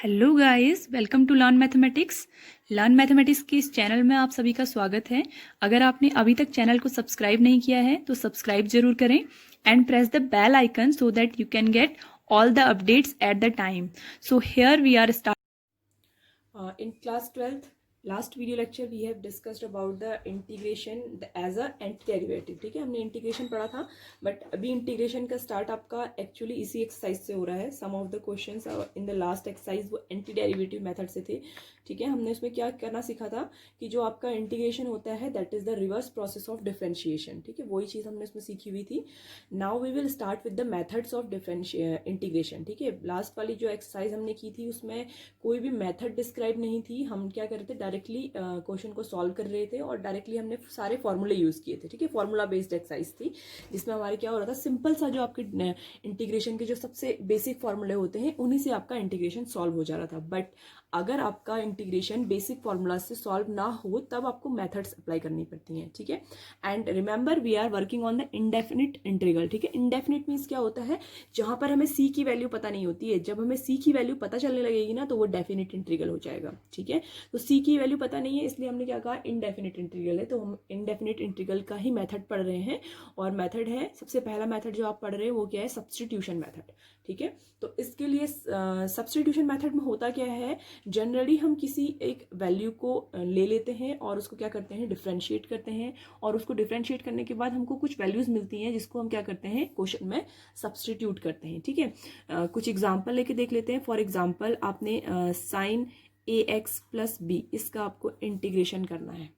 Hello guys, welcome to learn mathematics के इस channel में आप सभी का स्वागत है। अगर आपने अभी तक चैनल को सब्सक्राइब नहीं किया है तो सब्सक्राइब जरूर करें and press the bell icon so that you can get all the updates at the time. So here we are In class 12th, last video lecture we have discussed about the integration as a antiderivative. ठीक है, हमने integration पढ़ा था, but अभी integration का start आपका actually इसी exercise से हो रहा है. Some of the questions in the last exercise वो एंटी डेरिवेटिव मेथड से थे. ठीक है, हमने उसमें क्या करना सीखा था कि जो आपका इंटीग्रेशन होता है that is the reverse process of differentiation. ठीक है, वही चीज़ हमने उसमें सीखी हुई थी. Now we will start with the methods of integration. ठीक है, लास्ट वाली जो एक्सरसाइज हमने की थी उसमें कोई भी मेथड डिस्क्राइब नहीं थी. हम क्या कर रहे थे, डायरेक्टली क्वेश्चन को सॉल्व कर रहे थे और डायरेक्टली हमने सारे फॉर्मूले यूज़ किए थे. ठीक है, फॉर्मूला बेस्ड एक्सरसाइज थी जिसमें हमारे क्या हो रहा था, सिंपल सा जो आपके इंटीग्रेशन के जो सबसे बेसिक फॉर्मूले होते हैं उन्हीं से आपका इंटीग्रेशन सॉल्व हो जा रहा था. बट अगर आपका इंटीग्रेशन बेसिक फॉर्मूला से सॉल्व ना हो तब आपको मेथड्स अप्लाई करनी पड़ती हैं. ठीक है, and remember we are working on the indefinite integral. ठीक है, इंडेफिनिट मीन्स क्या होता है, जहां पर हमें सी की वैल्यू पता नहीं होती है. जब हमें सी की वैल्यू पता चलने लगेगी ना तो वो डेफिनिट इंटीग्रल हो जाएगा. ठीक है, तो सी की वैल्यू पता नहीं है इसलिए हमने क्या कहा, इनडेफिनिट इंटीग्रल है. तो हम इनडेफिनिट इंटीग्रल का ही मेथड पढ़ रहे हैं और मेथड है, सबसे पहला मेथड जो आप पढ़ रहे हैं वो क्या है, सब्सटीट्यूशन मेथड. ठीक है, तो इसके लिए सब्सटीट्यूशन मेथड में होता क्या है, जनरली हम किसी एक वैल्यू को ले लेते हैं और उसको क्या करते हैं, डिफ्रेंशिएट करते हैं. और उसको डिफ्रेंशिएट करने के बाद हमको कुछ वैल्यूज मिलती हैं जिसको हम क्या करते हैं, क्वेश्चन में सब्सटीट्यूट करते हैं. ठीक है, कुछ एग्जांपल लेके देख लेते हैं. फॉर एग्जांपल आपने sign A x plus B, इसका आपको इंटीग्रेशन करना है.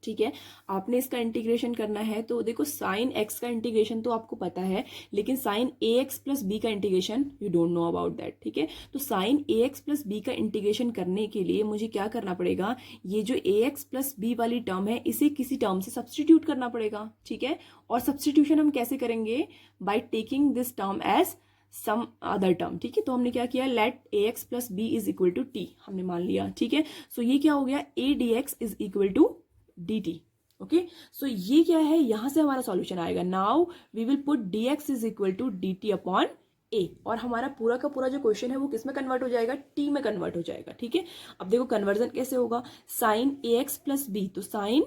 ठीक है, आपने इसका इंटीग्रेशन करना है तो देखो, साइन एक्स का इंटीग्रेशन तो आपको पता है, लेकिन sign A x plus B का integration you don't know about that. ठीक है, तो sign A x plus B का इंटीग्रेशन करने के लिए मुझे क्या करना पड़ेगा, ये जो ए एक्स प्लस बी वाली टर्म है इसे किसी टर्म से सब्सटीट्यूट करना पड़ेगा. ठीक है, और सब्सटीट्यूशन हम कैसे करेंगे, by taking this term as some other term. ठीक है, तो हमने क्या किया, let a x plus B is equal to t हमने मान लिया. ठीक है, सो ये क्या हो गया, A D x is equal to D T. Okay, so ये क्या है, यहां से हमारा सॉल्यूशन आएगा. Now we will put D x is equal to D T upon A, और हमारा पूरा का पूरा जो क्वेश्चन है वो किस में कन्वर्ट हो जाएगा, टी में कन्वर्ट हो जाएगा. ठीक है, अब देखो कन्वर्जन कैसे होगा, sine A x plus B, तो sign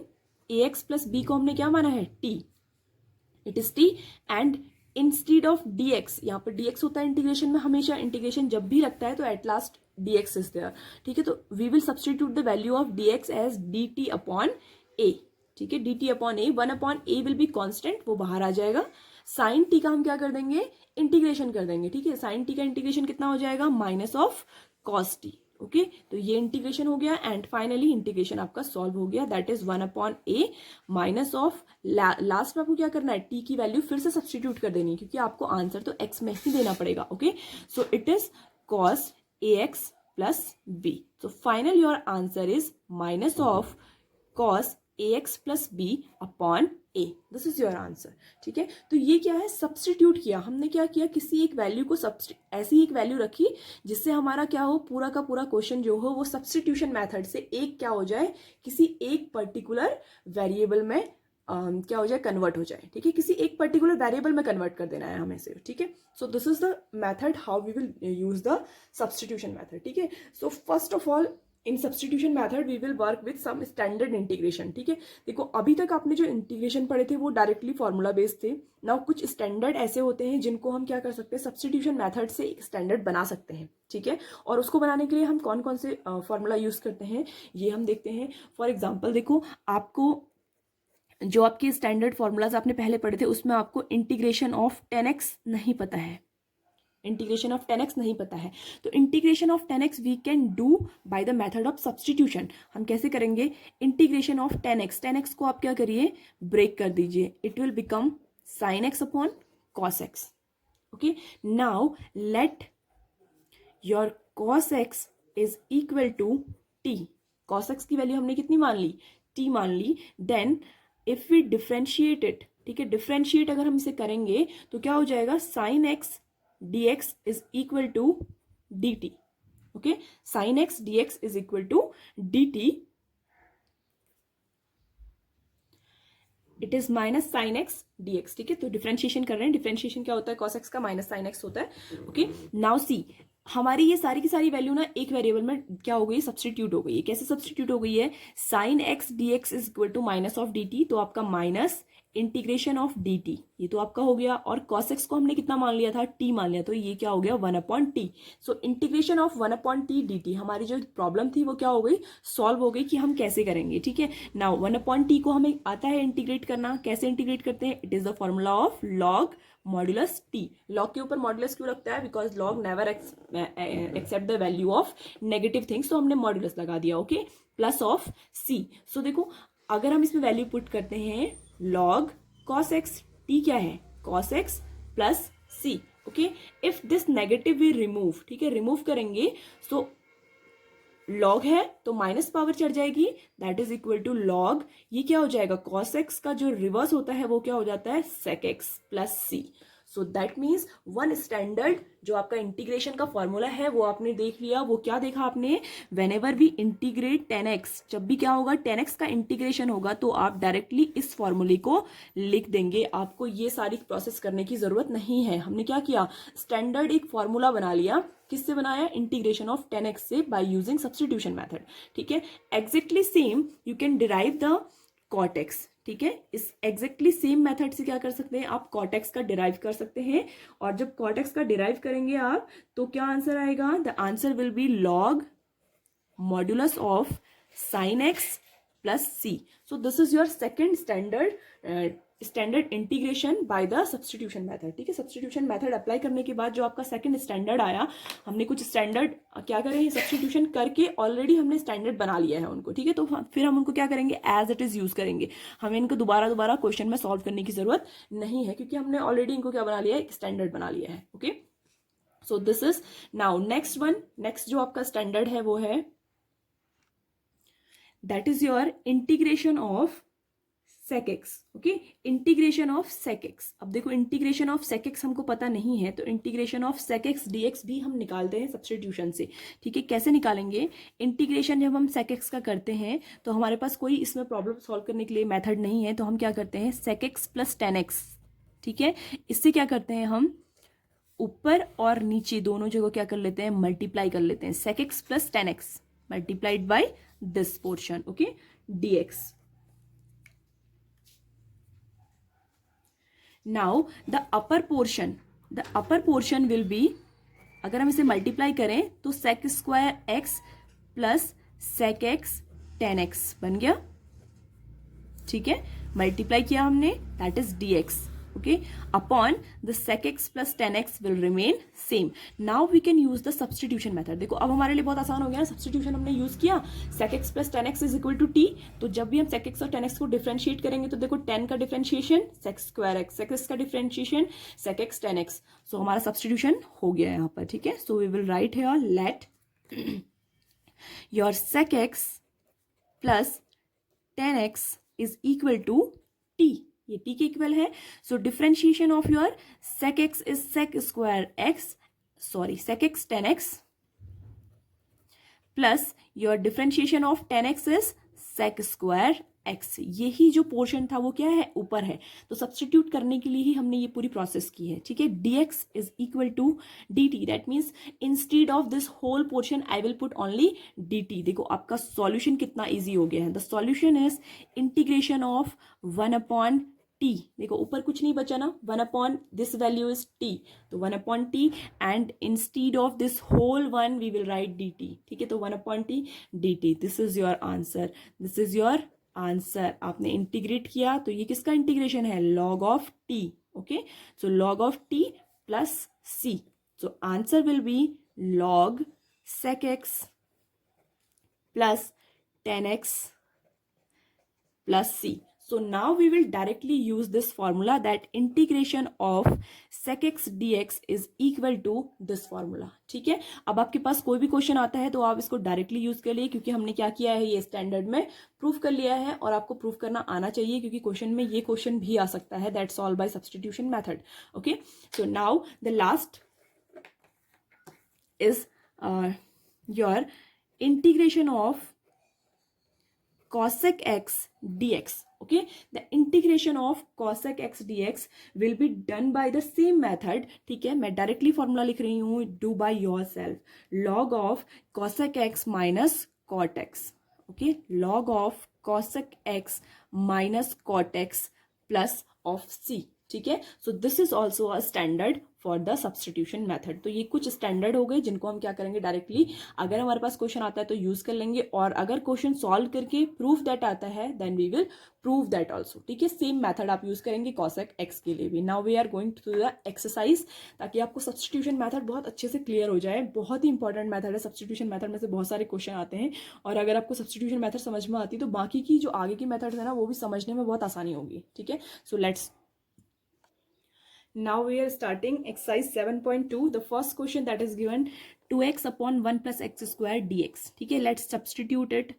A x plus B को हमने क्या माना है, T, it is T. And instead of D x, यहाँ पर डी एक्स होता है इंटीग्रेशन में, हमेशा इंटीग्रेशन जब भी रखता है तो at last D x is there. ठीक है, तो we will substitute the value of D X as D T upon A. ठीक है, D T upon A, one upon A will be constant, वो बाहर आ जाएगा. साइन टी का हम क्या कर देंगे, इंटीग्रेशन कर देंगे. ठीक है, साइन टी का इंटीग्रेशन कितना हो जाएगा, minus of cos T. Okay, तो ये इंटीग्रेशन हो गया एंड फाइनली इंटीग्रेशन आपका सॉल्व हो गया, that is one upon A minus of, last में आपको क्या करना है, टी की वैल्यू फिर से सब्सटीट्यूट कर देनी है क्योंकि आपको आंसर तो एक्स में ही देना पड़ेगा. Okay, so it is cos A x plus b. So final your answer is minus of cos A x plus b upon a. This is your answer. ठीक है, तो ये क्या है, सब्सटीट्यूट किया हमने. क्या किया, किसी एक वैल्यू को ऐसी एक वैल्यू रखी जिससे हमारा क्या हो, पूरा का पूरा क्वेश्चन जो हो वो सब्सटीट्यूशन मेथड से एक क्या हो जाए, किसी एक पर्टिकुलर वेरिएबल में क्या हो जाए, कन्वर्ट हो जाए. ठीक है, किसी एक पर्टिकुलर वेरिएबल में कन्वर्ट कर देना है हमें से. ठीक है, so this is the method how we will use the substitution method. ठीक है, so first of all in substitution method we will work with some standard integration. ठीक है, देखो अभी तक आपने जो इंटीग्रेशन पढ़े थे वो डायरेक्टली फॉर्मूला बेस्ड थे. नाउ कुछ स्टैंडर्ड ऐसे होते हैं जिनको हम क्या कर सकते हैं, सब्सटीट्यूशन मेथड से एक स्टैंडर्ड बना सकते हैं. ठीक है, और उसको बनाने के लिए हम कौन कौन से फॉर्मूला यूज करते हैं ये हम देखते हैं. फॉर एग्जाम्पल देखो, आपको जो आपके स्टैंडर्ड फॉर्मूलाज आपने पहले पढ़े थे उसमें आपको इंटीग्रेशन ऑफ 10x नहीं पता है, इंटीग्रेशन ऑफ 10x नहीं पता है. तो integration of 10x we can do by the method of substitution. हम कैसे करेंगे, इंटीग्रेशन ऑफ 10x को आप क्या करिए, ब्रेक कर दीजिए, it will become sine X upon cos X. Okay, now let your cos X is equal to T. Cos X की वैल्यू हमने कितनी मान ली, टी मान ली. Then if we differentiate it, ठीक है, डिफ्रेंशिएट अगर हम इसे करेंगे तो क्या हो जाएगा, sine x dx is equal to dt. okay, sin x dx is equal to dt. It is minus sine x dx. ठीक है, तो डिफ्रेंशिएशन कर रहे हैं, डिफ्रेंशिएशन क्या होता है, cos x का माइनस साइन एक्स होता है. ओके, नाउ सी हमारी ये सारी की सारी वैल्यू ना एक वेरिएबल में क्या हो गई, सब्सटीट्यूट हो गई है। कैसे सब्सटीट्यूट हो गई है, sine x d x is equal to minus of d t, तो आपका minus integration of d t, ये तो आपका हो गया। और कॉस एक्स को हमने कितना मान लिया था, टी मान लिया, तो ये क्या हो गया, 1/t। So integration of 1/t D T, हमारी जो प्रॉब्लम थी वो क्या हो गई, सॉल्व हो गई कि हम कैसे करेंगे। ठीक है, नाउ 1/t को हमें आता है इंटीग्रेट करना। कैसे इंटीग्रेट करते हैं, it is the formula of log modulus t. Log के ऊपर मॉड्यूलस क्यों लगता है, because log never except the value of negative things, तो हमने मॉड्यूलस लगा दिया। Okay, plus of c. So देखो अगर हम इसमें वैल्यू पुट करते हैं, लॉग कॉस एक्स, टी क्या है, cos x plus c. Okay, if this negative we remove, ठीक है, रिमूव करेंगे, सो लॉग है तो माइनस पावर चढ़ जाएगी, that is equal to log, ये क्या हो जाएगा, कॉस एक्स का जो रिवर्स होता है वो क्या हो जाता है, sec x plus c. So that means one standard जो आपका इंटीग्रेशन का फॉर्मूला है वो आपने देख लिया। वो क्या देखा आपने, when ever we integrate 10x, जब भी क्या होगा 10x का इंटीग्रेशन होगा तो आप डायरेक्टली इस फॉर्मूले को लिख देंगे। आपको ये सारी प्रोसेस करने की जरूरत नहीं है। हमने क्या किया, स्टैंडर्ड एक फॉर्मूला बना लिया। किससे बनाया, इंटीग्रेशन ऑफ 10x से, बाय यूजिंग सब्सटीट्यूशन मेथड। ठीक है, exactly same you can derive the cot x. ठीक है, इस एग्जैक्टली सेम मेथड से क्या कर सकते हैं आप, कॉट एक्स का डिराइव कर सकते हैं। और जब कॉट एक्स का डिराइव करेंगे आप तो क्या आंसर आएगा, the answer will be log modulus of sine x plus c. So this is your second standard integration by the substitution method. ठीक है, सब्सटीट्यूशन मेथड अप्लाई करने के बाद जो आपका सेकंड स्टैंडर्ड आया, हमने कुछ स्टैंडर्ड क्या करें, सब्सटीट्यूशन करके ऑलरेडी हमने स्टैंडर्ड बना लिया है उनको। ठीक है, तो फिर हम उनको क्या करेंगे, एज इट इज यूज करेंगे। हमें इनको दोबारा क्वेश्चन में सॉल्व करने की जरूरत नहीं है, क्योंकि हमने ऑलरेडी इनको क्या बना लिया है, एक स्टैंडर्ड बना लिया है। Okay, so this is now next one. Next जो आपका स्टैंडर्ड है वो है, that is your integration of sec x। Okay, integration of sec x। अब देखो इंटीग्रेशन ऑफ sec x हमको पता नहीं है, तो integration of sec x dx भी हम निकालते हैं सब्सटीट्यूशन से। ठीक है, कैसे निकालेंगे, इंटीग्रेशन जब हम sec x का करते हैं तो हमारे पास कोई इसमें प्रॉब्लम सॉल्व करने के लिए मेथड नहीं है, तो हम क्या करते हैं, sec x प्लस 10x। ठीक है, इससे क्या करते हैं हम, ऊपर और नीचे दोनों जगह क्या कर लेते हैं, मल्टीप्लाई कर लेते हैं, sec x plus 10x multiplied by this portion. Okay, dx। Now the upper portion will be, अगर हम इसे मल्टीप्लाई करें तो sec square x plus sec x 10x बन गया। ठीक है, मल्टीप्लाई किया हमने, that is dx। Okay, upon the sec x plus 10x will remain same. Now we can use the substitution method. देखो अब हमारे लिए बहुत आसान हो गया ना, सब्सटीट्यूशन हमने यूज किया, sec x plus 10x is equal to t। तो जब भी हम sec x और 10x को डिफरेंशिएट करेंगे तो देखो 10 का differentiation sec square x, sec x का differentiation sec x 10x। So हमारा सब्सटीट्यूशन हो गया यहाँ पर। ठीक है, so we will write here, let your sec x plus 10x is equal to t। ये t के इक्वल है। So differentiation of your sec x is sec square x, sorry sec x 10x plus your differentiation of 10x is sec square x। यही जो portion था वो क्या है, ऊपर है, तो सब्सटीट्यूट करने के लिए ही हमने ये पूरी प्रोसेस की है। ठीक है, dx is equal to dt, that means instead of this whole portion I will put only dt। देखो आपका सॉल्यूशन कितना इजी हो गया है, the solution is integration of 1/t। देखो ऊपर कुछ नहीं बचा ना, 1/, दिस वैल्यू इज t, तो 1/t and instead of this whole one we will write dt। ठीक है, तो 1/t dt, this is your answer, this is your answer. आपने इंटीग्रेट किया तो ये किसका इंटीग्रेशन है, log of t। Okay, so log of t plus c, so answer will be log sec x plus 10x plus c. So now we will directly use this formula that integration of sec x dx is equal to this formula. ठीक है, अब आपके पास कोई भी question आता है तो आप इसको डायरेक्टली यूज कर लिए, क्योंकि हमने क्या किया है, ये स्टैंडर्ड में प्रूफ कर लिया है और आपको प्रूफ करना आना चाहिए, क्योंकि क्वेश्चन में ये क्वेश्चन भी आ सकता है, that solve by substitution method. Okay, so now the last is your integration of cosec x dx. Okay, the integration of cosec x dx will be done by the same method. ठीक है, मैं directly formula लिख रही हूँ, do by yourself, log of cosec x minus cot x. Okay, log of cosec x minus cot x plus of c. ठीक है, so this is also a standard for the substitution method. तो ये कुछ standard हो गए जिनको हम क्या करेंगे, डायरेक्टली अगर हमारे पास क्वेश्चन आता है तो यूज कर लेंगे, और अगर क्वेश्चन सॉल्व करके प्रूफ दैट आता है then we will prove that also. ठीक है, सेम मेथड आप यूज करेंगे कॉसेक एक्स के लिए भी. Now we are going to the exercise, ताकि आपको सब्सटीट्यूशन मेथड बहुत अच्छे से क्लियर हो जाए. बहुत ही इंपॉर्टेंट मेथड है सब्सटीट्यूशन मेथड में से बहुत सारे क्वेश्चन आते हैं, और अगर आपको सब्सटीट्यूशन मेथड समझ में आती है तो बाकी की जो आगे की मेथड है ना वो भी समझने में बहुत आसानी होगी. ठीक है, so let's. Now we are starting exercise 7.2. The first question that is given, 2x upon 1 plus x square dx. ठीक है, let's substitute it.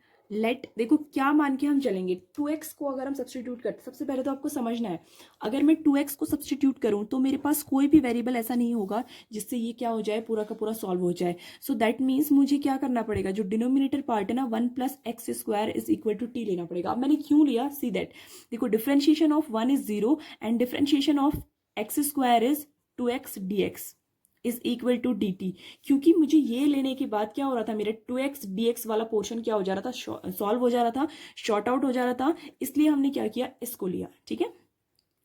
देखो क्या मान के हम चलेंगे. 2x को अगर हम सब्सटीट्यूट करते, सबसे पहले तो आपको समझना है, अगर मैं 2x को सब्सटीट्यूट करूं तो मेरे पास कोई भी वेरिएबल ऐसा नहीं होगा जिससे ये क्या हो जाए, पूरा का पूरा सॉल्व हो जाए. सो दैट मीन्स मुझे क्या करना पड़ेगा, जो डिनोमिनेटर पार्ट है ना 1 plus x square is equal to t लेना पड़ेगा. अब मैंने क्यों लिया, सी दैट. देखो differentiation of 1 is 0 and differentiation of x square is 2x dx is equal to dt. क्योंकि मुझे ये लेने के बाद क्या हो रहा था, मेरे 2x dx वाला पोर्शन क्या हो जा रहा था, सॉल्व हो जा रहा था, शॉर्ट आउट हो जा रहा था, इसलिए हमने क्या किया, इसको लिया. ठीक है,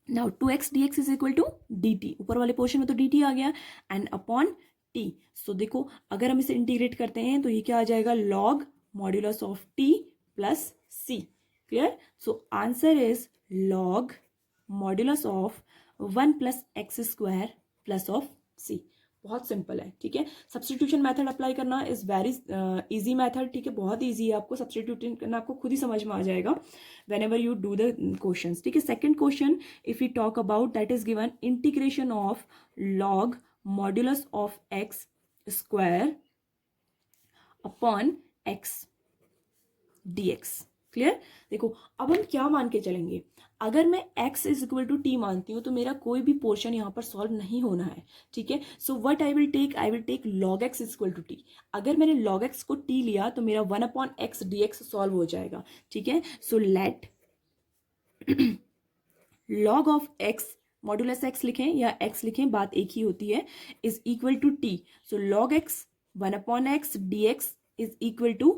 now 2x dx is equal to dt, ऊपर वाले पोर्शन में तो dt आ गया, एंड अपॉन t. सो देखो अगर हम इसे इंटीग्रेट करते हैं तो ये क्या आ जाएगा, log modulus of t plus c. Clear, so answer is log modulus of 1 plus x square plus of C. बहुत सिंपल है. ठीक है, सब्सटीट्यूशन मेथड अप्लाई करना इज वेरी इजी मेथड. ठीक है, बहुत इजी है, आपको सब्सटीट्यूट करना आपको खुद ही समझ में आ जाएगा when ever you do the question. ठीक है, second question if you talk about, that is given integration of log modulus of x square upon x dx. Clear, देखो अब हम क्या मान के चलेंगे, अगर मैं x is equal to t मानती हूँ तो मेरा कोई भी पोर्शन यहाँ पर सॉल्व नहीं होना है. ठीक है, so what I will take log x is equal to t. अगर मैंने log x को t लिया तो मेरा 1 अपॉन एक्स dx सॉल्व हो जाएगा. ठीक है, so late log of x modulus x लिखें या x लिखें, बात एक ही होती है, is equal to t. So log x 1 upon x dx is equal to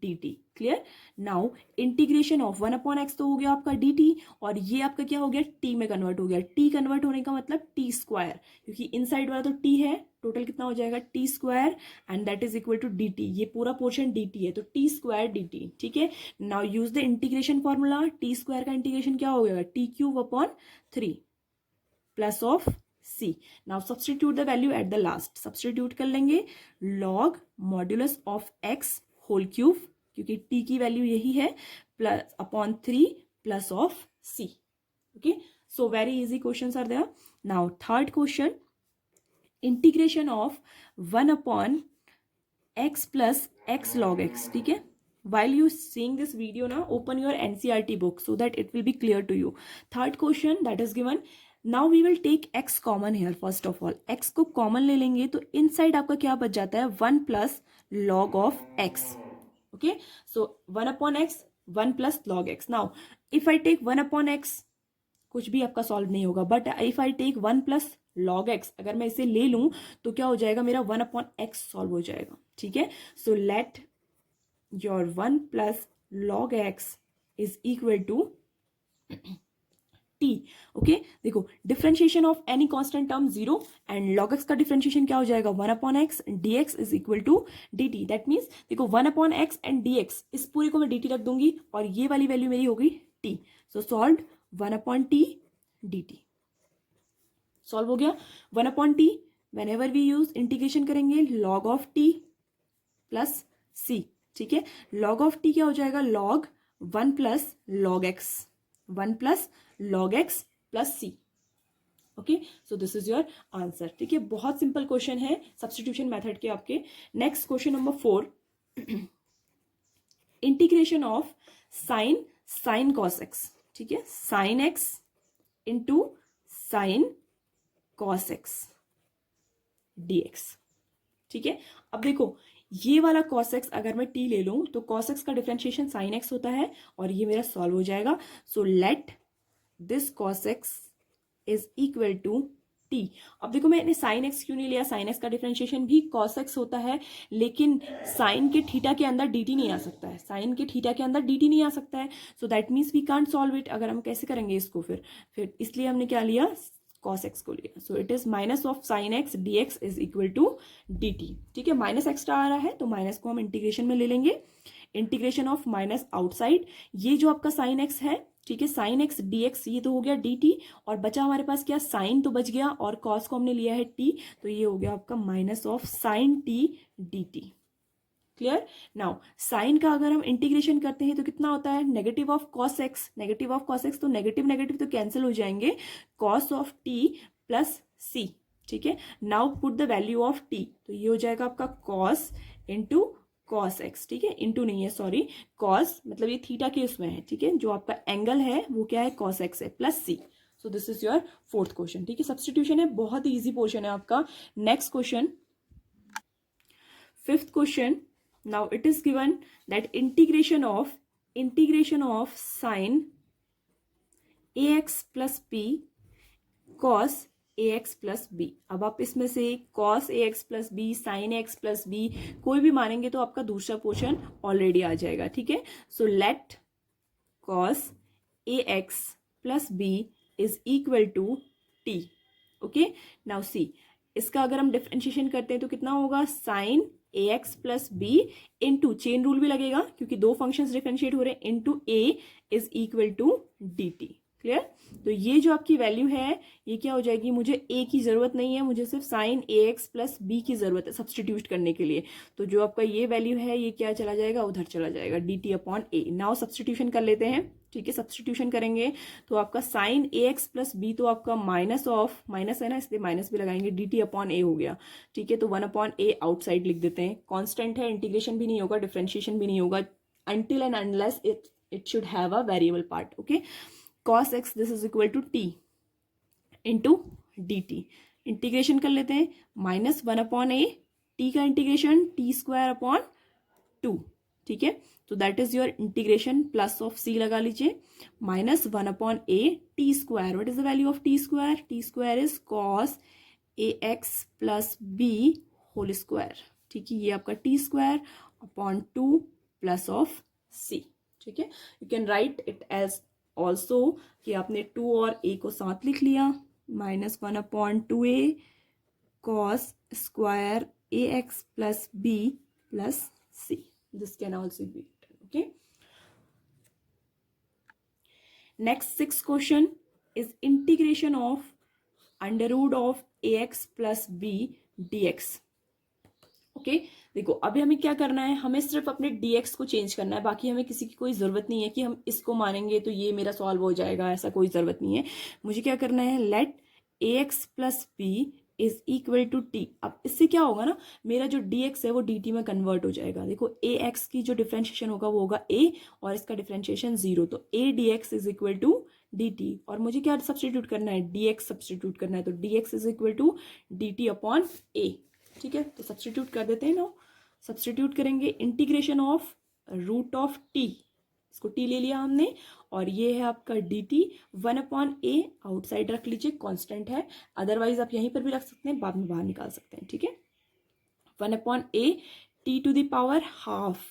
dt. Clear, now integration of 1 upon x तो हो गया आपका dt, और ये आपका क्या हो गया, t में कन्वर्ट हो गया. t कन्वर्ट होने का मतलब t स्क्वायर, क्योंकि इनसाइड वाला तो t है, टोटल कितना हो जाएगा t square, and that is equal to dt. ये पूरा पोर्शन dt है तो t स्क्वायर dt. ठीक है, now use the integration formula. t square का इंटीग्रेशन क्या हो गया, t cube upon 3 plus of c. Now substitute the value at the last. Substitute कर लेंगे log modulus of x whole cube, क्योंकि t की वैल्यू यही है, plus upon 3 plus of c. Okay, so very easy questions are there. Now third question, integration of 1 upon x plus x log x. ठीक है, while you seeing this video now, open your NCERT book so that it will be clear to you. Third question that is given, now we will take x common here. first of all x को common ले लेंगे तो inside आपका क्या बच जाता है, 1 plus log of x. okay, so 1 upon x 1 plus log x. now if I take 1 upon x, कुछ भी आपका सॉल्व नहीं होगा, but if I take 1 plus log x, अगर मैं इसे ले लूं तो क्या हो जाएगा, मेरा 1 अपॉन x सॉल्व हो जाएगा. ठीक है, so let your 1 plus log x is equal to t. Okay, देखो differentiation of any constant term 0 and log x का डिफरेंशिएशन क्या हो जाएगा, 1 upon x dx is equal to dt. That means देखो 1 अपॉन एक्स एंड dx, इस पूरे को मैं dt रख दूंगी और ये वाली वैल्यू मेरी होगी t. So solve 1 upon t dt. Solve हो गया. 1 upon t, whenever we use integration करेंगे log of t plus c. ठीक है, log ऑफ t क्या हो जाएगा, log 1 plus log x, 1 plus log x plus c. Okay, so this is your answer. ठीक है, बहुत सिंपल क्वेश्चन है सब्सटीट्यूशन मेथड के आपके. Next question number 4, integration of sine cos x. ठीक है, sine x into sine cos x dx. ठीक है, अब देखो ये वाला cos x अगर मैं t ले लूँ तो cos x का डिफरेंशिएशन sin x होता है और ये मेरा सॉल्व हो जाएगा. So let this cos x is equal to t. अब देखो मैंने sin x क्यों नहीं लिया, sin x का डिफरेंशिएशन भी cos x होता है, लेकिन sin के थीटा के अंदर dt नहीं आ सकता है, sin के थीटा के अंदर dt नहीं आ सकता है. So that means we can't solve it. अगर हम कैसे करेंगे इसको, फिर इसलिए हमने क्या लिया, cos x को लिया. So it is minus of sin x dx is equal to dt. ठीक है, माइनस एक्स्ट्रा आ रहा है तो माइनस को हम इंटीग्रेशन में ले लेंगे. इंटीग्रेशन ऑफ माइनस आउटसाइड, ये जो आपका sin x है, ठीक है, साइन एक्स डी एक्स ये तो हो गया डी टी, और बचा हमारे पास क्या, साइन तो बच गया और कॉस को हमने लिया है टी, तो ये हो गया आपका minus of sine T D T. Clear. Now sine का अगर हम इंटीग्रेशन करते हैं तो कितना होता है, negative of cos x, negative of cos x, तो नेगेटिव नेगेटिव तो कैंसिल हो जाएंगे, कॉस ऑफ टी प्लस सी. ठीक है, now put the value of T, तो ये हो जाएगा आपका कॉस इंटू कॉस एक्स. ठीक है, इंटू नहीं है, सॉरी, कॉस मतलब ये थीटा के उसमें है. ठीक है, जो आपका एंगल है वो क्या है, कॉस एक्स है, plus c. So this is your fourth question. ठीक है, सब्सटीट्यूशन है, बहुत ही इजी पोर्शन है आपका. Next question, fifth question. Now it is given that integration of sine A x plus B cos A x plus B. अब आप इसमें से कॉस ए x plus B, sine x plus B कोई भी मानेंगे तो आपका दूसरा पोर्शन ऑलरेडी आ जाएगा. ठीक है, so let cos A x plus B is equal to T. Okay, now see, इसका अगर हम डिफरेंशिएशन करते हैं तो कितना होगा, sine A x plus B into, chain rule भी लगेगा क्योंकि दो फंक्शंस डिफरेंशिएट हो रहे हैं, into A is equal to D T. Clear. तो ये जो आपकी वैल्यू है ये क्या हो जाएगी, मुझे ए की जरूरत नहीं है, मुझे सिर्फ sign A x plus B की जरूरत है सब्सटीट्यूट करने के लिए. तो जो आपका ये वैल्यू है ये क्या चला जाएगा, उधर चला जाएगा, डी टी अपॉन ए. नाउ सब्सटीट्यूशन कर लेते हैं. ठीक है, सब्सटीट्यूशन करेंगे तो आपका sign A x plus B तो आपका माइनस ऑफ, माइनस है ना इसलिए माइनस भी लगाएंगे, डी टी अपॉन ए हो गया. ठीक है, तो 1 अपॉन ए आउटसाइड लिख देते हैं. कॉन्स्टेंट है, इंटीग्रेशन भी नहीं होगा, डिफरेंशिएशन भी नहीं होगा, until and unless it should have a variable part. Okay, cos x this is equal to t into dt. Integration कर लेते हैं, माइनस 1 अपॉन ए, टी का इंटीग्रेशन टी स्क्वायर अपॉन 2. ठीक है, तो that is your integration, plus of C लगा लीजिए, minus 1 upon A T square. What is the value of T square, T square is cos A x plus B whole square. ठीक है, ये आपका T square upon 2 plus of C. ठीक है, you can right it as also कि आपने 2 और a को साथ लिख लिया, minus 1 upon 2a cos square a x plus b plus c. This can also be written. Okay, next six question is integration of under root of a x plus b d x. Okay, देखो अभी हमें क्या करना है, हमें सिर्फ अपने dx को चेंज करना है, बाकी हमें किसी की कोई ज़रूरत नहीं है कि हम इसको मानेंगे तो ये मेरा सॉल्व हो जाएगा, ऐसा कोई ज़रूरत नहीं है. मुझे क्या करना है, let a x plus B is equal to t. अब इससे क्या होगा ना, मेरा जो dx है वो dt में कन्वर्ट हो जाएगा. देखो ए एक्स की जो डिफ्रेंशिएशन होगा वो होगा a और इसका डिफ्रेंशिएशन 0, तो a dx is equal to dt. और मुझे क्या सब्सटीट्यूट करना है, dx सब्सटीट्यूट करना है, तो dx is equal to dt upon a. ठीक है, तो सब्सटीट्यूट कर देते हैं ना, सब्सटीट्यूट करेंगे, integration of root of t, इसको टी ले लिया हमने, और ये है आपका d t. 1 upon a outside रख लीजिए, कांस्टेंट है, अदरवाइज आप यहीं पर भी रख सकते हैं, बाद में बाहर निकाल सकते हैं. ठीक है, 1 upon A t to the power half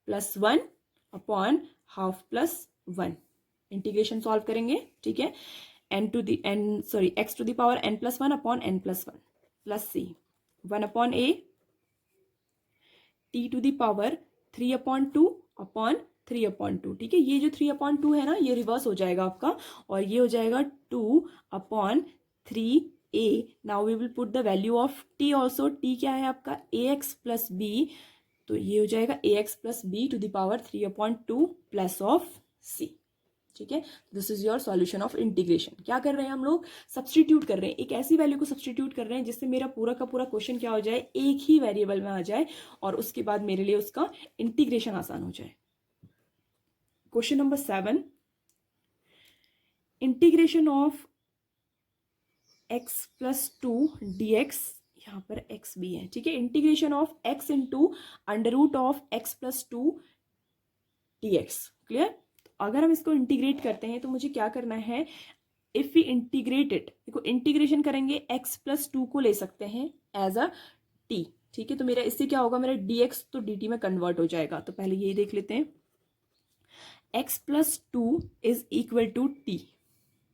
plus 1 upon half plus 1. Integration solve करेंगे. ठीक है, x to the power n plus 1 upon n plus 1 plus c. 1 upon A t to the power 3 upon 2 upon 3 upon 2. ठीक है, ये जो 3 upon 2 है ना ये रिवर्स हो जाएगा आपका, और ये हो जाएगा 2 upon 3a. Now we will put the value of t also. t क्या है आपका, ए एक्स प्लस बी, तो ये हो जाएगा A x plus B to the power 3 upon 2 plus of C. ठीक है, this is your solution of integration. क्या कर रहे हैं हम लोग, सब्सटीट्यूट कर रहे हैं, एक ऐसी वैल्यू को सब्सटीट्यूट कर रहे हैं जिससे मेरा पूरा का पूरा क्वेश्चन क्या हो जाए, एक ही वेरिएबल में आ जाए, और उसके बाद मेरे लिए उसका इंटीग्रेशन आसान हो जाए. Question number 7, integration of x plus 2 dx. यहाँ पर x भी है, ठीक है। Integration of x into under root of x plus 2 dx, clear. अगर हम इसको इंटीग्रेट करते हैं तो मुझे क्या करना है, इफ वी इंटीग्रेट इट, देखो इंटीग्रेशन करेंगे x प्लस 2 को ले सकते हैं एज अ t, ठीक है। तो मेरा इससे क्या होगा, मेरा dx तो dt में कन्वर्ट हो जाएगा। तो पहले यही देख लेते हैं, x plus 2 is equal to t,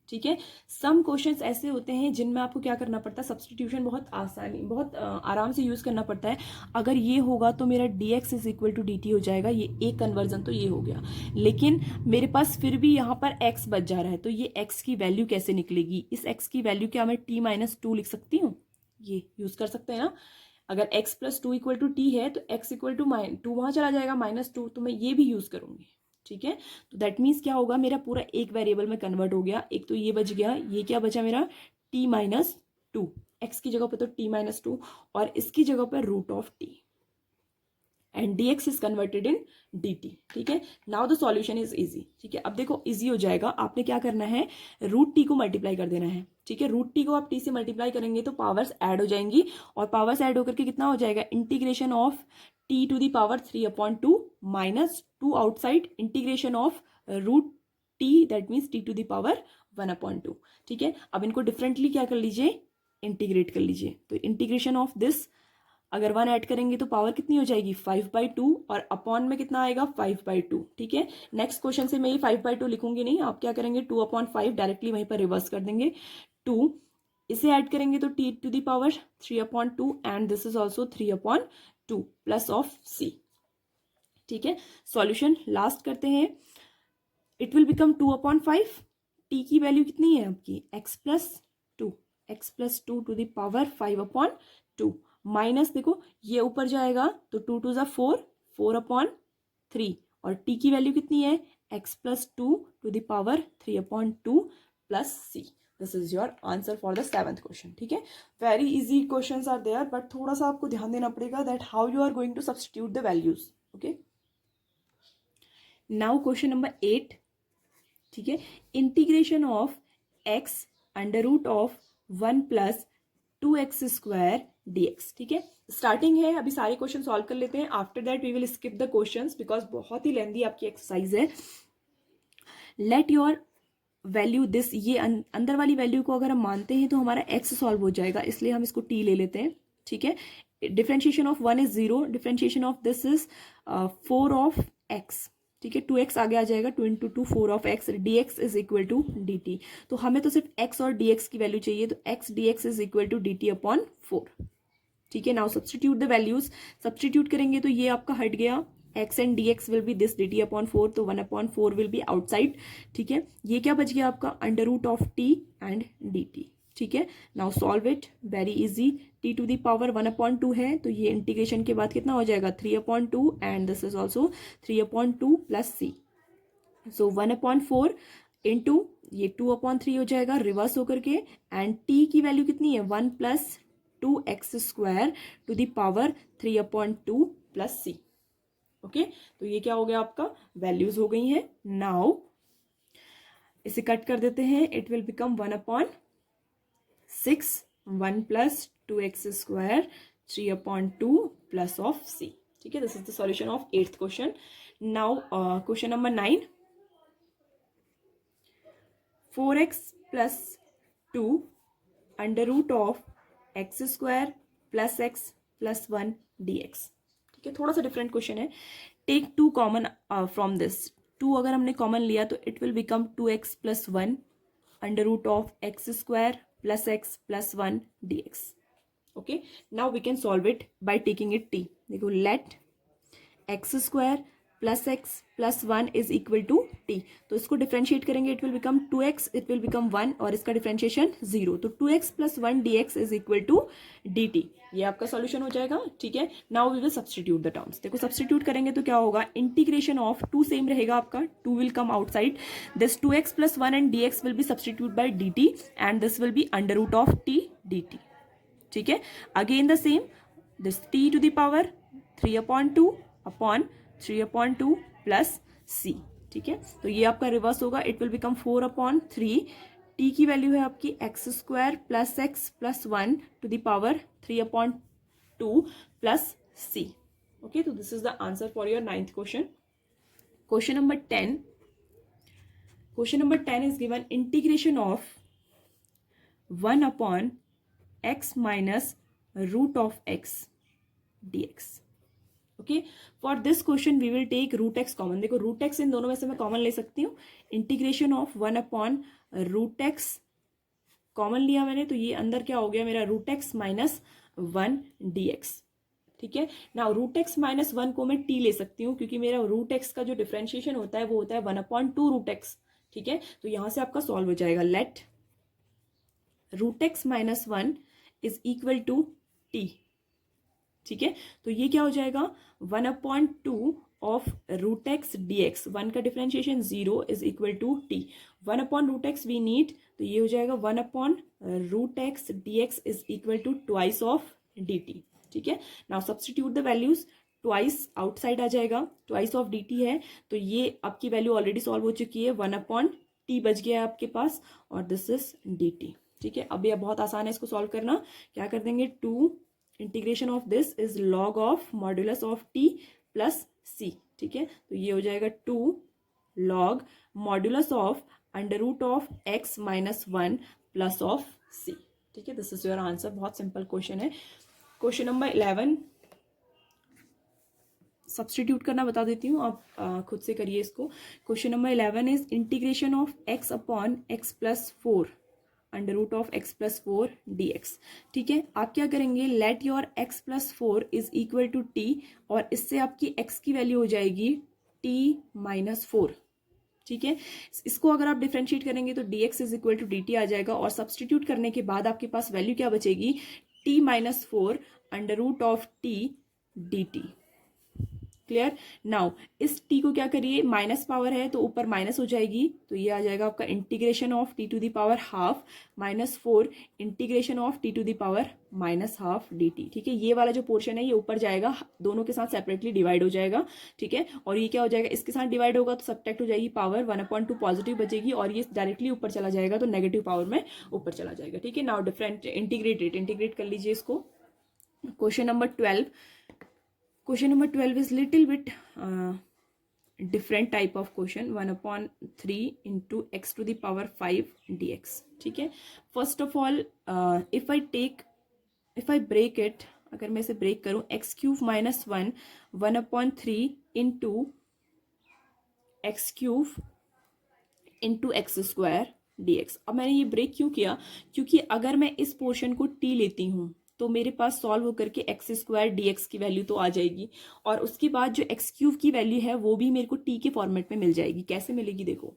ठीक है। सम क्वेश्चंस ऐसे होते हैं जिनमें आपको क्या करना पड़ता है, सब्सटीट्यूशन बहुत बहुत आराम से यूज करना पड़ता है। अगर ये होगा तो मेरा dx is equal to dt हो जाएगा, ये एक कन्वर्जन तो ये हो गया। लेकिन मेरे पास फिर भी यहाँ पर x बच जा रहा है, तो ये x की वैल्यू कैसे निकलेगी, इस x की वैल्यू क्या मैं t माइनस 2 लिख सकती हूँ, ये यूज कर सकते हैं ना। अगर x plus 2 equal to t है तो x इक्वल टू -2 वहां चला जाएगा, -2, तो मैं ये भी यूज करूंगी, ठीक है। तो दैट मीन्स क्या होगा, मेरा पूरा एक वेरिएबल में कन्वर्ट हो गया। एक तो ये बच गया, ये क्या बचा मेरा t माइनस 2, एक्स की जगह पर तो t माइनस 2 और इसकी जगह पर root of t and dx is converted in dt, ठीक है। Now the solution is easy, ठीक है। अब देखो इजी हो जाएगा, आपने क्या करना है, रूट t को मल्टीप्लाई कर देना है, ठीक है। रूट t को आप t से मल्टीप्लाई करेंगे तो पावर्स ऐड हो जाएंगी और पावर्स ऐड होकर के कितना हो जाएगा, integration of t to the power 3/2 minus 2 outside integration of root t, that means t to the power 1/2, ठीक है। अब इनको डिफरेंटली क्या कर लीजिए, इंटीग्रेट कर लीजिए। तो इंटीग्रेशन ऑफ दिस, अगर 1 ऐड करेंगे तो पावर कितनी हो जाएगी 5/2 और अपॉन में कितना आएगा 5/2, ठीक है। नेक्स्ट क्वेश्चन से मैं ये 5/2 लिखूंगी नहीं, आप क्या करेंगे 2/5 डायरेक्टली वहीं पर रिवर्स कर देंगे, 2 इसे ऐड करेंगे तो t to the power 3/2 and this is also 3/2 plus of c, ठीक है। सॉल्यूशन लास्ट करते हैं, इट विल बिकम 2/5, t की वैल्यू कितनी है आपकी x plus 2 to the power 5/2 minus, देखो ये ऊपर जाएगा तो 2 2 4, 4/3 और t की वैल्यू कितनी है x plus 2 to the power 3/2 plus c। This is your answer for the 7th question, ठीक है। Very easy questions are there, but थोड़ा सा आपको ध्यान देना पड़ेगा that how you are going to substitute the values, okay. Now question number 8, ठीक है। Integration of x under root of 1 plus 2x square dx, ठीक है। स्टार्टिंग है, अभी सारे क्वेश्चन सॉल्व कर लेते हैं, after that we will skip the questions because बहुत ही लेंदी आपकी एक्सरसाइज है। लेट योर वैल्यू दिस, ये अंदर वाली वैल्यू को अगर हम मानते हैं तो हमारा x सॉल्व हो जाएगा, इसलिए हम इसको t ले लेते हैं, ठीक है। Differentiation of 1 is 0, differentiation of this is 4 of x, ठीक है। 2x आगे आ जाएगा, 2 × 2 4 of x, dx is equal to dt। तो हमें तो सिर्फ x और dx की वैल्यू चाहिए, तो x dx is equal to dt/4, ठीक है। Now substitute the values, substitute करेंगे तो ये आपका हट गया, x and dx will be this dt/4, तो 1/4 विल बी आउटसाइड, ठीक है। ये क्या बच गया आपका under root of t and dt, ठीक है। Now solve it, very easy, t to the power 1/2 है तो ये इंटीग्रेशन के बाद कितना हो जाएगा 3/2 and this is also 3/2 plus c, so 1/4 into ये 2/3 हो जाएगा रिवर्स होकर के, एंड t की वैल्यू कितनी है 1 plus 2x square to the power 3/2 plus c, okay. तो ये क्या हो गया आपका, वैल्यूज हो गई हैं। नाउ इसे कट कर देते हैं, it will become 1/6, 1 plus 2x square 3/2 plus of c, ठीक है। This is the solution of 8th question. Now question number 9, 4x plus 2 under root of x square plus x plus 1 dx, ठीक है। थोड़ा सा different question है, take 2 common from this, 2 अगर हमने common लिया तो it will become 2x plus 1 under root of x square plus x plus 1 dx, okay. Now we can solve it by taking it t, देखो let x square plus x plus 1 is equal to t, तो इसको differentiate करेंगे, it will become 2x, it will become 1 और इसका differentiation 0, तो 2x plus 1 dx is equal to dt, ये आपका solution हो जाएगा, ठीक है। Now we will substitute the terms, देखो सब्स्टिट्यूट करेंगे तो क्या होगा, इंटीग्रेशन ऑफ 2 सेम रहेगा आपका, 2 will come outside, this 2x plus 1 and dx will be substitute by dt and this will be under root of t dt, ठीक है। Again the same, this t to the power 3/2 upon 3/2 plus c, ठीक है। तो ये आपका reverse होगा, it will become 4/3 t की value है आपकी x square plus x plus 1 to the power 3/2 plus c. Okay, तो this is the answer for your 9th question. Question number 10. Question number 10 is given integration of 1 upon x minus root of x dx. Okay, for this question we will take root x common. देखो root x इन दोनों में से मैं common ले सकती हूँ. Integration of 1 अपॉन रूट एक्स कॉमन लिया मैंने, तो ये अंदर क्या हो गया मेरा रूट एक्स माइनस 1 dx. ठीक है, नाउ रूट एक्स माइनस 1 को मैं t ले सकती हूँ, क्योंकि मेरा रूट एक्स का जो डिफरेंशिएशन होता है वो होता है 1/2 रूट एक्स. ठीक है, तो यहां से आपका सॉल्व हो जाएगा. Let root x minus 1 is equal to t. ठीक है, तो ये क्या हो जाएगा 1/2 of root x d x. 1 का differentiation 0 is equal to t. 1/√x we need, तो ये हो जाएगा 1/√x dx is equal to twice of dt. ठीक है, now substitute the values. Twice outside आ जाएगा, ट्वाइस ऑफ dt है, तो ये आपकी वैल्यू ऑलरेडी सॉल्व हो चुकी है. 1/t बच गया है आपके पास, और दिस इज dt. ठीक है, अब यह बहुत आसान है इसको सॉल्व करना. क्या कर देंगे, 2 integration of this is log of modulus of t plus c. ठीक है, तो ये हो जाएगा 2 log modulus of under root of x minus 1 plus of c. ठीक है, दिस इज योर आंसर. बहुत सिंपल क्वेश्चन है. क्वेश्चन नंबर 11 सब्सटीट्यूट करना बता देती हूँ, आप खुद से करिए इसको. Question number 11 is integration of x upon x plus 4 under root of x plus 4 dx. ठीक है, आप क्या करेंगे, let your x plus 4 is equal to t, और इससे आपकी x की वैल्यू हो जाएगी t माइनस 4. ठीक है, इसको अगर आप डिफरेंशिएट करेंगे तो dx is equal to dt आ जाएगा, और सब्सटीट्यूट करने के बाद आपके पास वैल्यू क्या बचेगी, t minus 4 under root of t dt. Clear. Now इस t को क्या करिए, माइनस पावर है तो ऊपर माइनस हो जाएगी, तो ये आ जाएगा आपका integration of t to the power half minus 4 integration of t to the power minus half dt. ठीक है, ये वाला जो पोर्शन है ये ऊपर जाएगा, दोनों के साथ सेपरेटली डिवाइड हो जाएगा. ठीक है, और ये क्या हो जाएगा, इसके साथ डिवाइड होगा तो सब्ट्रैक्ट हो जाएगी पावर, 1/2 पॉजिटिव बचेगी, और ये डायरेक्टली ऊपर चला जाएगा तो नेगेटिव पावर में ऊपर चला जाएगा. ठीक है, नाउ डिफरेंट इंटीग्रेट कर लीजिए इसको. Question number 12. Question number 12 is little bit different type of question. 1/3 into x to the power 5 dx. ठीक है, first of all if I break it, अगर मैं इसे ब्रेक करूं, x cube minus 1/3 into x cube into x square dx. अब मैंने ये break क्यों किया, क्योंकि अगर मैं इस पोर्शन को t लेती हूं तो मेरे पास सॉल्व होकर के एक्स स्क्वायर डी एक्स की वैल्यू तो आ जाएगी, और उसके बाद जो एक्स क्यूब की वैल्यू है वो भी मेरे को टी के फॉर्मेट में मिल जाएगी. कैसे मिलेगी, देखो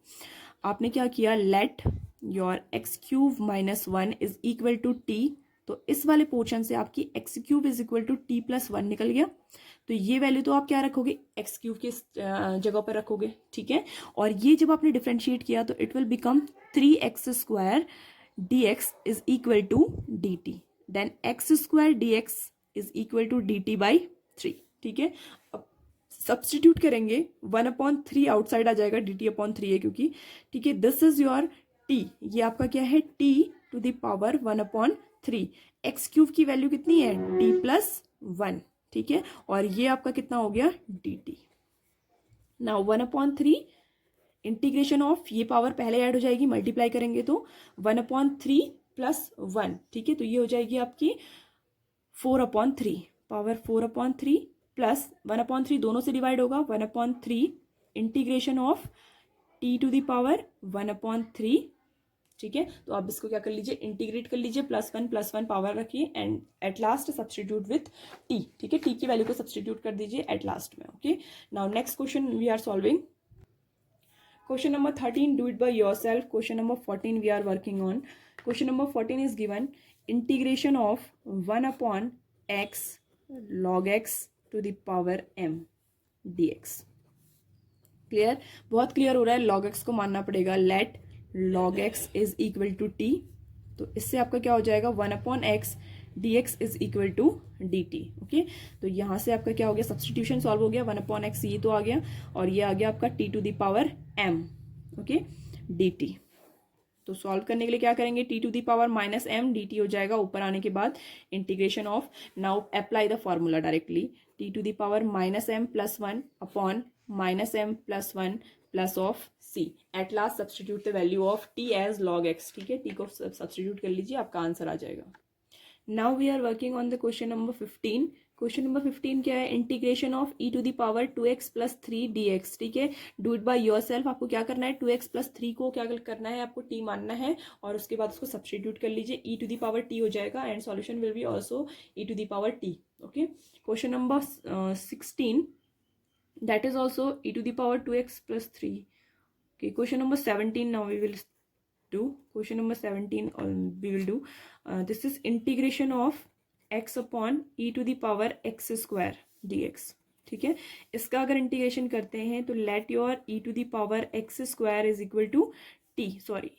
आपने क्या किया, let your x cube minus 1 is equal to t, तो इस वाले पोर्शन से आपकी x cube is equal to t plus 1 निकल गया, तो ये वैल्यू तो आप क्या रखोगे, एक्स क्यूब की जगह पर रखोगे. ठीक है, और ये जब आपने डिफ्रेंशिएट किया तो it will become 3x square d x is equal to D t. Then x square d x is equal to D t by 3. ठीक है, अब सब्सटीट्यूट करेंगे, 1/3 आउटसाइड आ जाएगा, डी टी अपॉन 3 है क्योंकि. ठीक है, दिस इज योर टी, ये आपका क्या है, t to the power 1/3. X cube की वैल्यू कितनी है, टी प्लस 1. ठीक है, और ये आपका कितना हो गया, D T. Now 1/3 integration of, ये पावर पहले ऐड हो जाएगी, मल्टीप्लाई करेंगे तो 1/3 प्लस 1. ठीक है, तो ये हो जाएगी आपकी 4/3, पावर 4/3 प्लस 1/3 दोनों से डिवाइड होगा, 1/3 integration of t to the power 1/3. ठीक है, तो आप इसको क्या कर लीजिए, इंटीग्रेट कर लीजिए, +1 पावर रखिए, and eight last substitute with t. ठीक है, t की वैल्यू को सब्सटीट्यूट कर दीजिए एट लास्ट में. Okay, now next question we are solving. Question number 13, do it by yourself. Question number 14 we are working on. Question number 14 is given integration of 1/x log x to the power m dx. Clear, बहुत clear हो रहा है. log x को मानना पड़ेगा, let log x is equal to t, तो इससे आपका क्या हो जाएगा, 1/x dx is equal to dt. Okay, तो यहाँ से आपका क्या हो गया, सब्सटीट्यूशन सॉल्व हो गया, 1/x ये तो आ गया, और ये आ गया आपका t to the power m. Okay, dt. तो सॉल्व करने के लिए क्या करेंगे, t to the power minus m d t हो जाएगा, ऊपर आने के बाद integration of, now apply the formula directly, t to the power minus m plus one upon minus m plus one plus of c. At last substitute the value of t as log x, ठीक है, T को substitute कर लीजिए, आपका answer आ जाएगा। Now we are working on the question number 15। Question number 15 क्या है, integration of e to the power 2x plus 3 dx, ठीक है, डू इट बाय योरसेल्फ। आपको क्या करना है, 2x प्लस 3 को क्या करना है, आपको t मानना है और उसके बाद उसको सब्सटीट्यूट कर लीजिए, e to the power t हो जाएगा and solution will be also e to the power t। Okay, question number 16 that is also e to the power 2x plus 3. Okay, question number 17 now we will do. Question number 17 we will do. This is integration of x upon e to the power x square dx, ठीक है। इसका अगर integration करते हैं तो let your e to the power x square is equal to t, sorry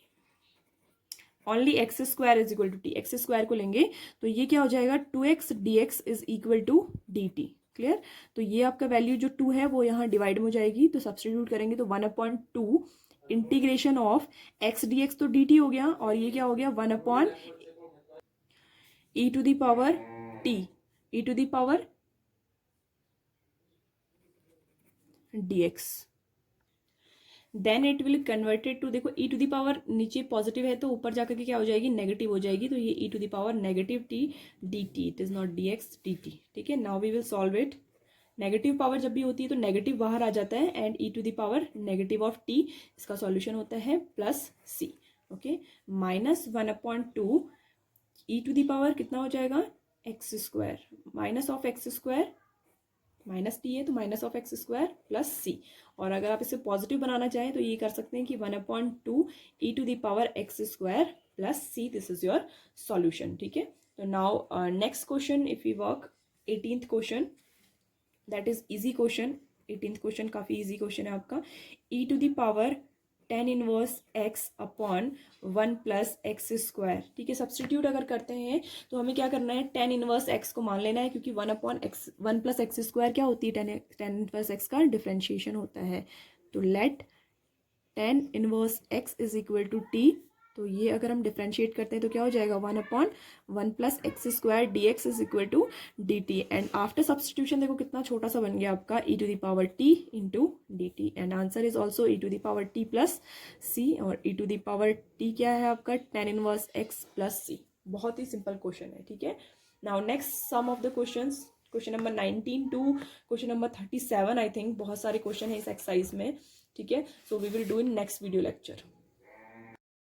only x square is equal to t, x square को लेंगे तो ये क्या हो जाएगा, 2x dx is equal to dt, clear. तो ये आपका वैल्यू जो 2 है वो यहाँ डिवाइड में हो जाएगी, तो सब्सटीट्यूट करेंगे तो 1/2 इंटीग्रेशन ऑफ x dx, तो dt हो गया और ये क्या हो गया 1 e to the power t, e to the power dx, then it will converted to, देखो e टू द पावर नीचे पॉजिटिव है तो ऊपर जाकर के क्या हो जाएगी, नेगेटिव हो जाएगी, तो ये e to the power negative t dt, it is not dx dt, ठीक है। Now we will solve it. Negative power जब भी होती है तो नेगेटिव बाहर आ जाता है and e to the power negative of t, इसका सॉल्यूशन होता है plus c, okay, minus 1/2 e to the power कितना हो जाएगा, x square, minus of x square, minus t है तो minus of x square plus c, और अगर आप इसे पॉजिटिव बनाना चाहें तो ये कर सकते हैं कि 1/2 e to the power x square plus c, this is your solution, ठीक है। तो now next question if you work 18th question, that is easy question, 18th question काफी इजी क्वेश्चन है आपका, e to the power tan inverse x upon 1 plus x square, ठीक है। Substitute अगर करते हैं तो हमें क्या करना है, tan इनवर्स x को मान लेना है, क्योंकि 1 प्लस एक्स स्क्वायर क्या होती है, tan इनवर्स x का डिफरेंशिएशन होता है। तो let tan inverse x is equal to t, तो ये अगर हम डिफरेंशिएट करते हैं तो क्या हो जाएगा, 1/1 plus x square d x is equal to D t, and after substitution देखो कितना छोटा सा बन गया आपका e to the power t into d t, and answer is also e to the power t plus c, और e to the power t क्या है आपका, tan inverse x plus c। बहुत ही सिंपल क्वेश्चन है, ठीक है। Now next some of the questions, question number 19 to question number 37, I think बहुत सारे क्वेश्चन है इस एक्सरसाइज में, ठीक है। So we will do in next video lecture.